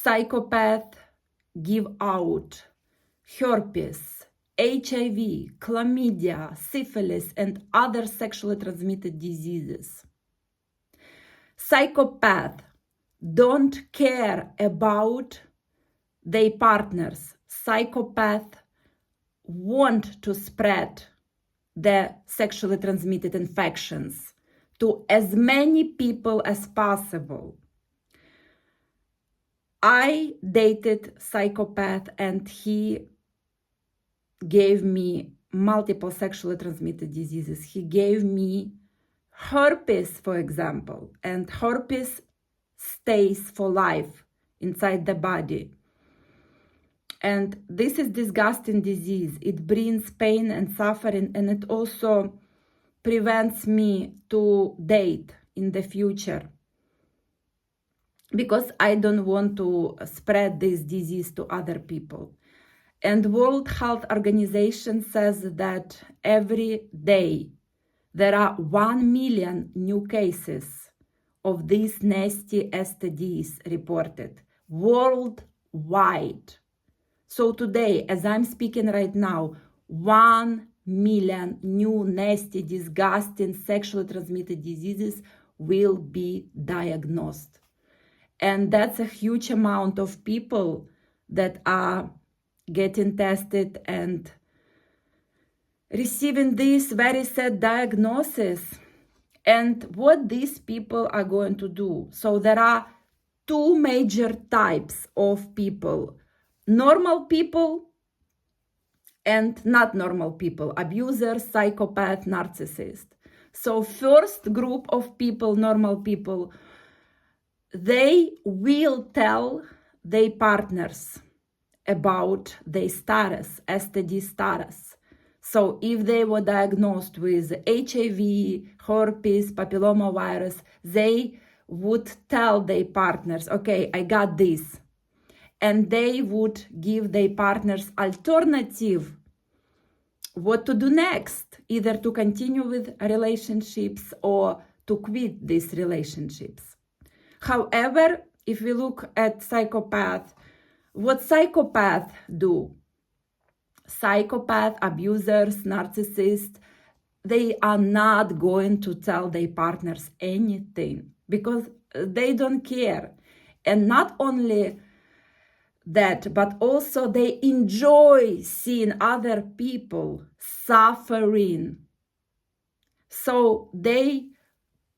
Psychopaths give out herpes, HIV, chlamydia, syphilis, and other sexually transmitted diseases. Psychopaths don't care about their partners. Psychopaths want to spread the sexually transmitted infections to as many people as possible. I dated psychopath and he gave me multiple sexually transmitted diseases. He gave me herpes, for example, and herpes stays for life inside the body. And this is disgusting disease. It brings pain and suffering, and it also prevents me to date in the future because I don't want to spread this disease to other people. And World Health Organization says that every day there are 1 million new cases of these nasty STDs reported worldwide. So today, as I'm speaking right now, 1 million new nasty, disgusting, sexually transmitted diseases will be diagnosed. And that's a huge amount of people that are getting tested and receiving this very sad diagnosis. And what these people are going to do. So there are two major types of people: normal people and not normal people, abusers, psychopath, narcissist. So first group of people, normal people, they will tell their partners about their status, STD status. So if they were diagnosed with HIV, herpes, papillomavirus, they would tell their partners, okay, I got this. And they would give their partners alternative what to do next, either to continue with relationships or to quit these relationships. However, if we look at psychopath, what psychopaths do? Psychopath, abusers, narcissists, they are not going to tell their partners anything because they don't care. And not only that, but also they enjoy seeing other people suffering. So they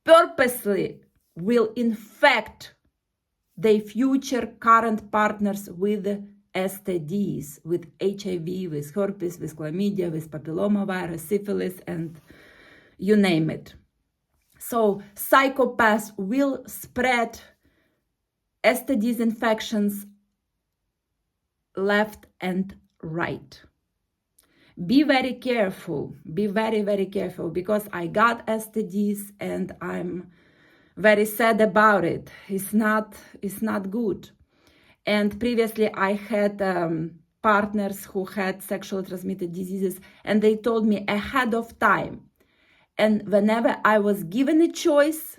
purposely will infect their future current partners with STDs, with HIV, with herpes, with chlamydia, with papillomavirus, syphilis, and you name it. So psychopaths will spread STDs infections left and right. Be very careful, be very, very careful, because I got STDs and I'm very sad about it. It's not good. And previously I had partners who had sexually transmitted diseases, and they told me ahead of time. And whenever I was given a choice,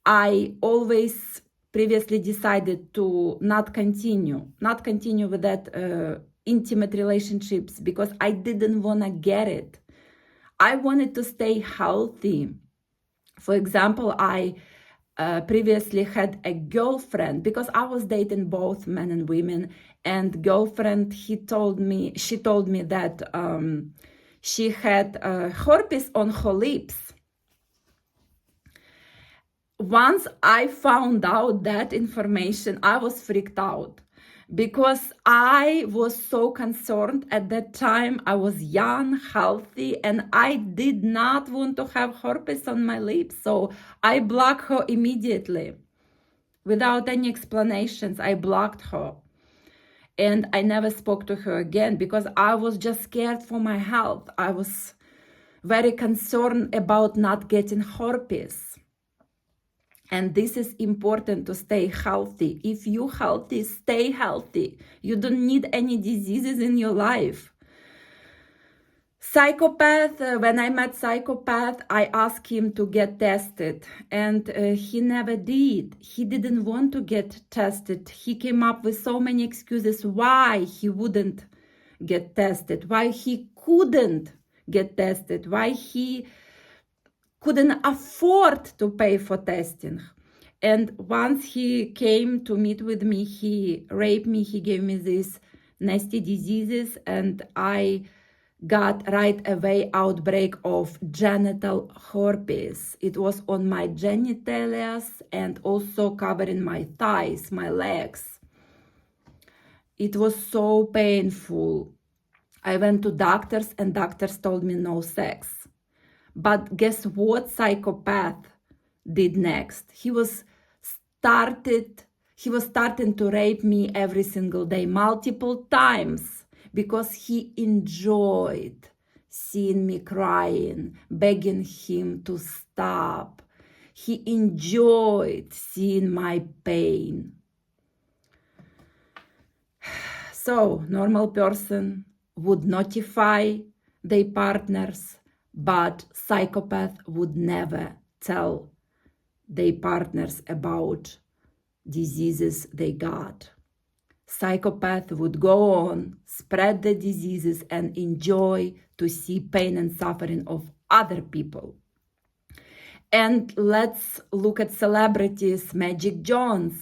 I always previously decided to not continue with that intimate relationships because I didn't want to get it. I wanted to stay healthy. For example, I previously had a girlfriend because I was dating both men and women, and girlfriend, she told me that she had herpes on her lips. Once I found out that information, I was freaked out because I was so concerned at that time. I was young, healthy, and I did not want to have herpes on my lips. So I blocked her immediately. Without any explanations, I blocked her. And I never spoke to her again because I was just scared for my health. I was very concerned about not getting herpes. And this is important to stay healthy. If you're healthy, stay healthy. You don't need any diseases in your life. Psychopath, when I met Psychopath, I asked him to get tested, and he never did. He didn't want to get tested. He came up with so many excuses why he wouldn't get tested, why he couldn't get tested, why he couldn't afford to pay for testing. And once he came to meet with me, he raped me, he gave me these nasty diseases, and I got right away outbreak of genital herpes. It was on my genitalia and also covering my thighs, my legs. It was so painful. I went to doctors and doctors told me no sex. But guess what Psychopath did next? He was starting to rape me every single day, multiple times, because he enjoyed seeing me crying, begging him to stop. He enjoyed seeing my pain. So, normal person would notify their partners, but psychopath would never tell their partners about diseases they got. Psychopath would go on, spread the diseases, and enjoy to see pain and suffering of other people. And let's look at celebrities. Magic Johnson.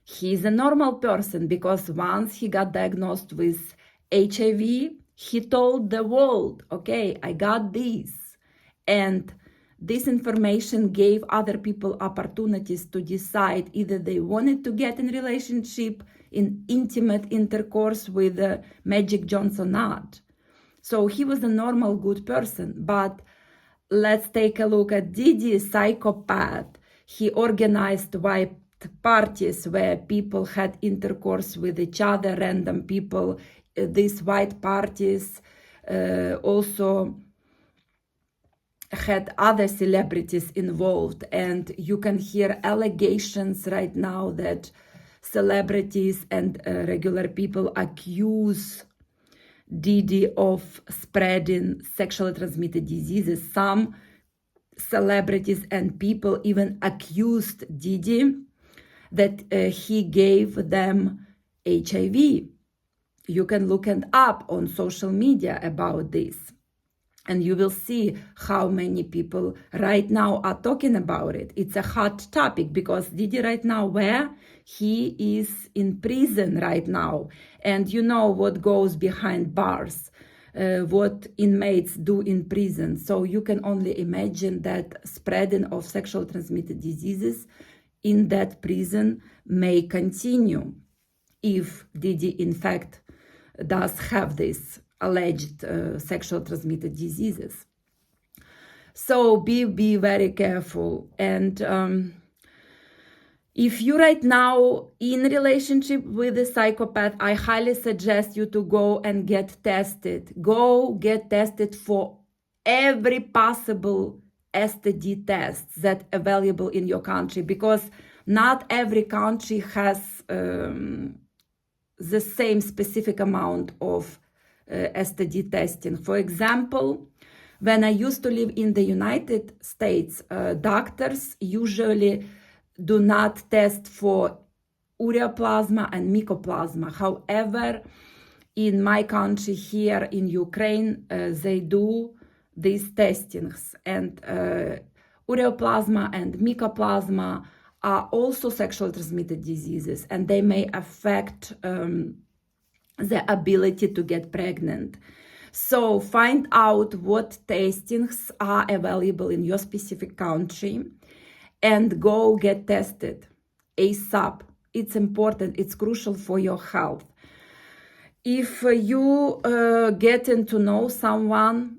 He's a normal person because once he got diagnosed with HIV, he told the world, okay, I got this. And this information gave other people opportunities to decide either they wanted to get in relationship, in intimate intercourse with Magic Johnson or not. So he was a normal, good person. But let's take a look at Diddy, Psychopath. He organized white parties where people had intercourse with each other, random people. These white parties also had other celebrities involved, and you can hear allegations right now that celebrities and regular people accuse Diddy of spreading sexually transmitted diseases. Some celebrities and people even accused Diddy that he gave them HIV. You can look it up on social media about this. And you will see how many people right now are talking about it. It's a hot topic because Diddy right now, where he is in prison right now. And you know what goes behind bars, what inmates do in prison. So you can only imagine that spreading of sexually transmitted diseases in that prison may continue if Diddy in fact does have this alleged sexual transmitted diseases. So be very careful. And if you right now in relationship with a psychopath, I highly suggest you to go and get tested. Go get tested for every possible STD tests that are available in your country, because not every country has the same specific amount of STD testing. For example, when I used to live in the United States, doctors usually do not test for ureaplasma and mycoplasma. However, in my country here in Ukraine, they do these testings, and ureaplasma and mycoplasma are also sexually transmitted diseases, and they may affect the ability to get pregnant. So find out what testings are available in your specific country and go get tested ASAP. It's important, it's crucial for your health. If you getting to know someone,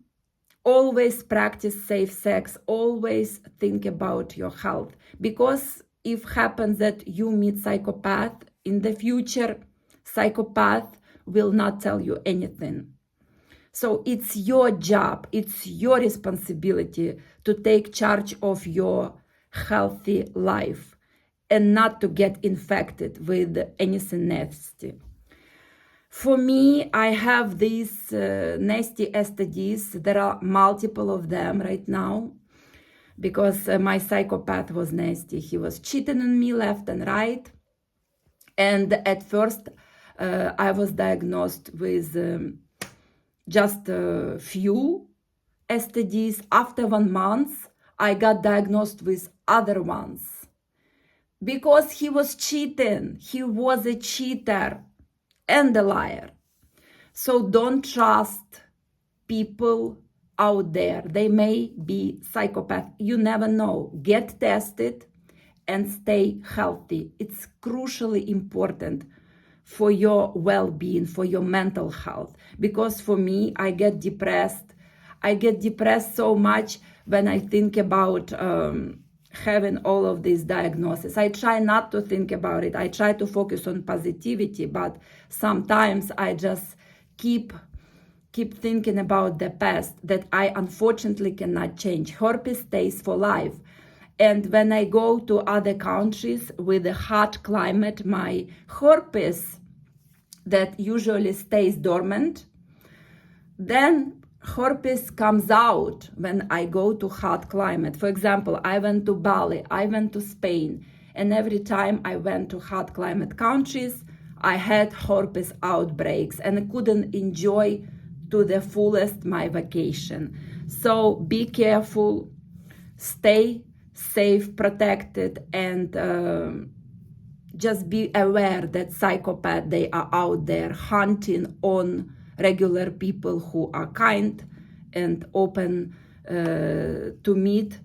always practice safe sex, always think about your health, because if happens that you meet psychopath in the future, psychopath will not tell you anything. So it's your job, it's your responsibility to take charge of your healthy life and not to get infected with anything nasty. For me, I have these nasty STDs. There are multiple of them right now because my psychopath was nasty. He was cheating on me left and right. And at first, I was diagnosed with just a few STDs. After 1 month, I got diagnosed with other ones. Because he was cheating. He was a cheater and a liar. So don't trust people out there. They may be psychopaths. You never know. Get tested and stay healthy. It's crucially important for your well-being, for your mental health. Because for me, I get depressed. I get depressed so much when I think about having all of these diagnoses. I try not to think about it. I try to focus on positivity, but sometimes I just keep thinking about the past that I unfortunately cannot change. Herpes stays for life. And when I go to other countries with a hot climate, my herpes that usually stays dormant, then herpes comes out when I go to hot climate. For example, I went to Bali, I went to Spain, and every time I went to hot climate countries, I had herpes outbreaks and I couldn't enjoy to the fullest my vacation. So be careful, stay safe, protected, and just be aware that psychopaths, they are out there hunting on regular people who are kind and open to meet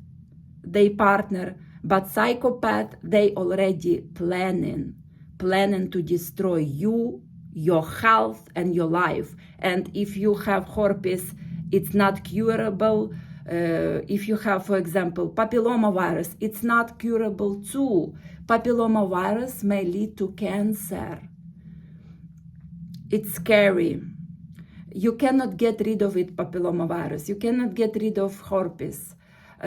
their partner. But psychopaths, they already planning to destroy you, your health, and your life. And if you have herpes, it's not curable. If you have, for example, papillomavirus, it's not curable too. Papillomavirus may lead to cancer. It's scary. You cannot get rid of it, papillomavirus. You cannot get rid of herpes.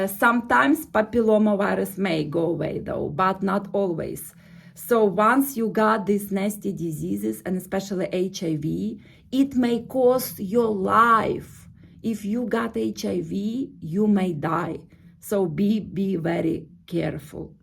Sometimes papillomavirus may go away though, but not always. So once you got these nasty diseases, and especially HIV, it may cost your life. If you got HIV, you may die. So be very careful.